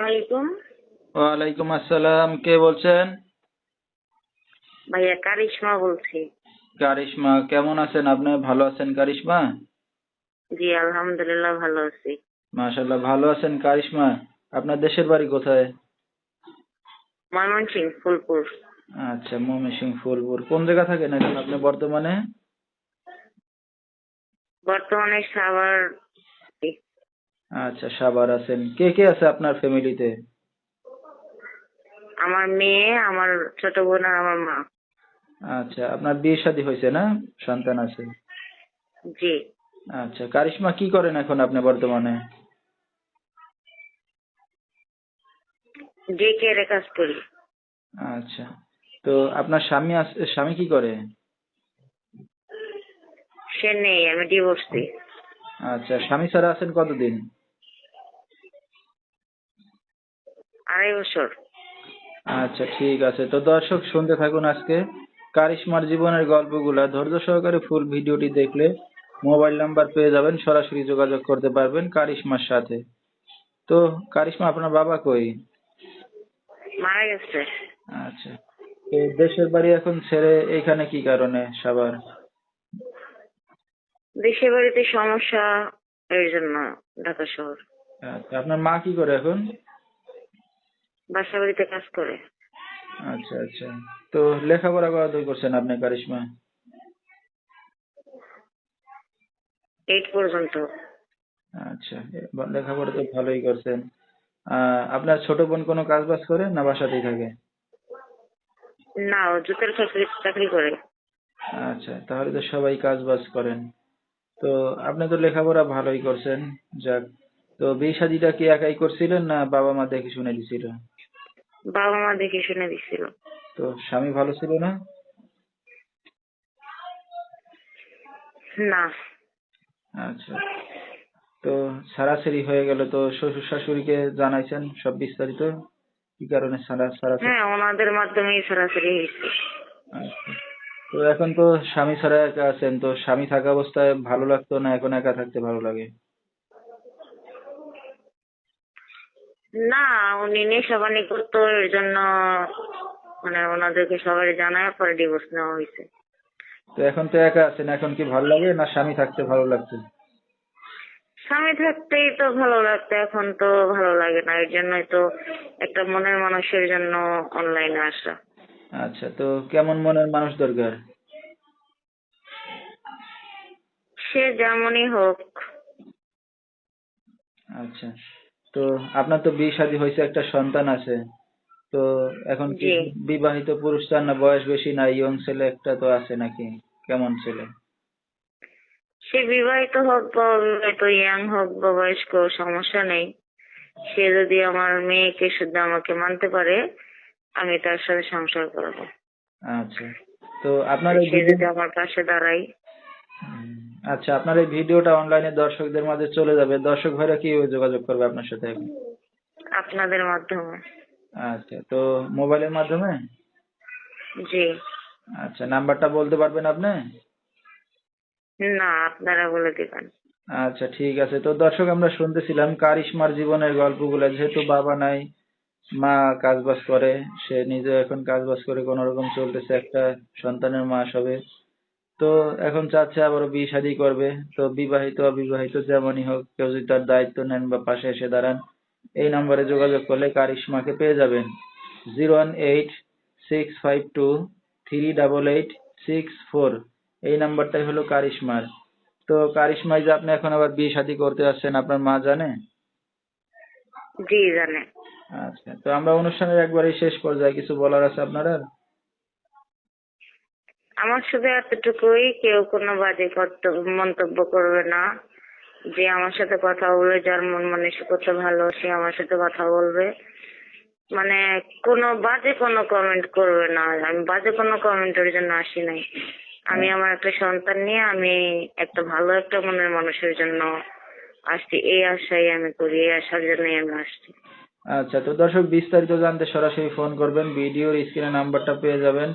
আলাইকুম। ওয়ালাইকুম আসসালাম। কে বলছেন? ভাইয়া কারিশমা বলছি। কারিশমা, কেমন আছেন আপনি? ভালো আছেন কারিশমা? জি আলহামদুলিল্লাহ ভালো আছি। মাশাআল্লাহ, ভালো আছেন কারিশমা। আপনার দেশের বাড়ি কোথায়? ময়মনসিংহ ফুলপুর। আচ্ছা, ময়মনসিংহ ফুলপুর। কোন জায়গা থাকেন এখন আপনি বর্তমানে? বর্তমানে সাভার। আচ্ছা, সাভার আছেন। কে কে আছে আপনার ফ্যামিলিতে? আমার মেয়ে, আমার ছোট বোন আর আমার মা। আচ্ছা, আপনার বিয়ে শাদী হয়েছে না? সন্তান আছে? জি, আচ্ছা, কারিশমা কি করেন এখন আপনি বর্তমানে? ডে কেয়ারে কাজ করি। আচ্ছা, তো আপনার স্বামী কি করে? সে নেই, আমি ডিভোর্সি। আচ্ছা, স্বামী ছাড়া আছেন কতদিন? 2.5 বছর। আচ্ছা, ঠিক আছে। তো দর্শক শুনতে থাকুন আজকে কারিশমার জীবনের গল্পগুলা। ধৈর্য সহকারে ফুল ভিডিওটি দেখলে মোবাইল নাম্বার পেয়ে যাবেন, সরাসরি যোগাযোগ করতে পারবেন কারিশমার সাথে। তো কারিশমা, আপনার বাবা কই? মারা গেছে। আচ্ছা, তো দেশের বাড়ি এখন ছেড়ে এখানে কি কারণে সাভার? দেশের বাড়িতে সমস্যা, এর জন্য ঢাকা শহর। আচ্ছা, আপনার মা কি করে এখন? বাসা বাড়িতে কাজ করে। আচ্ছা আচ্ছা, তো লেখাপড়া কতদূর করছেন আপনি কারিশমা? 8 পর্যন্ত। আচ্ছা, লেখাপড়া তো ভালোই করছেন। আপনার ছোট বোন কোনো কাজ বাজ করে না বাসাতেই থাকে? না, ও জুতের ফ্যাক্টরি চাকরি করে। আচ্ছা, তাহলে তো সবাই কাজ বাজ করেন। তো আপনি তো লেখাপড়া ভালোই করছেন। যাক, তো বিয়ে শাদিটা কি একাই করছিলেন না বাবা মা দেখে শুনে দিছিল? বাবা মা দেখে শুনে দিছিল। তো স্বামী ভালো ছিল না? না। আচ্ছা, তো ছাড়াছাড়ি হয়ে গেল, তো শ্বশুর শাশুড়িকে জানাইছেন সব বিস্তারিত কি কারণে ছাড়াছাড়ি? হ্যাঁ, ওনাদের মাধ্যমেই সরাসরি হয়েছে। আচ্ছা, তো এখন তো স্বামী ছাড়া একা আছেন, তো স্বামী থাকা অবস্থায় ভালো লাগতো না এখন একা থাকতে ভালো লাগে? না, উনি নেশাবানি করতো, এর জন্য মানে ওনাদেরকে সবাই জানায় পরে ডিভোর্স নেওয়া হয়েছে। তো এখন তো একা আছেন, এখন কি ভালো লাগে না স্বামী থাকতে ভালো লাগতো? স্বামী থাকতেই তো ভালো লাগতো, এখন তো ভালো লাগে না, এর জন্যই তো একটা মনের মানুষের জন্য অনলাইনে আসা। আচ্ছা, তো কেমন মনের মানুষ দরকার? সে যেমনই হোক। আচ্ছা, তো আপনার তো বিয়ে শাদী হয়েছে, একটা সন্তান আছে। তো এখন কি জি, বিবাহিত পুরুষ চান না বয়স বেশি না ইয়ং ছেলে একটা তো আছে নাকি? কেমন ছেলে? সে বিবাহিত হোক বা অবিবাহিত, ইয়াং হোক বা বয়স্ক, সমস্যা নেই। সে যদি আমার মেয়েকে শুধু আমাকে মানতে পারে, আমি তার সাথে সংসার করবো। আচ্ছা, তো আপনার এই সে ভিডিও, যদি আমার পাশে দাঁড়ায়। আচ্ছা, আপনার এই ভিডিওটা অনলাইনে দর্শকদের মাঝে চলে যাবে, দর্শক ভাইরা কি যোগাযোগ করবে আপনার সাথে এখন? আপনাদের মাধ্যমে। আচ্ছা, তো মোবাইলের মাধ্যমে? জি। আচ্ছা, নাম্বারটা বলতে পারবেন আপনি? না, আপনারা বলে দিবেন। আচ্ছা, ঠিক আছে। তো দর্শক, আমরা শুনতেছিলাম কারিশমার জীবনের গল্পগুলো। যেহেতু বাবা নাই, মা কাজবাজ করে, সে নিজে এখন কাজবাজ করে কোনো রকম চলতেছে, একটা সন্তানের মা সবে। তো এখন চাচ্ছে আবারও বিয়ে শাদী করবে। তো বিবাহিত অবিবাহিত যেমনই হোক, কেউ যদি তার দায়িত্ব নেন বা পাশে এসে দাঁড়ান, এই নাম্বারে যোগাযোগ করলে কারিশমাকে পেয়ে যাবেন। 018-652-388-64, এই নাম্বারটাই হলো কারিশমার। তো কারিশমাই যে আপনি এখন আবার বিয়ে শাদী করতে আসছেন, আপনার মা জানে? জি, জানে। আচ্ছা, তো আমরা অনুষ্ঠানের একবারেই শেষ পর্যায়ে কিছু বলার আছে আপনার আর? আমার শুধু এতটুকুই, কেউ কোনো বাজে মন্তব্য করবে না। যে আমার সাথে কথা বলবে, যার মন মানসিকতা ভালো, সে আমার সাথে কথা বলবে। মানে কোনো কমেন্ট করবে না। আমি বাজে কোনো কমেন্টের জন্য আসি নাই। আমি আমার একটা সন্তান নিয়ে, আমি একটা ভালো একটা মনের মানুষের জন্য আসছি। এই আশাই আমি করি, এই আশার জন্যই আমি আসছি। আচ্ছা, তো দর্শক বিস্তারিত জানতে সরাসরি ফোন করবেন, ভিডিওর স্ক্রিনে নাম্বারটা পেয়ে যাবেন।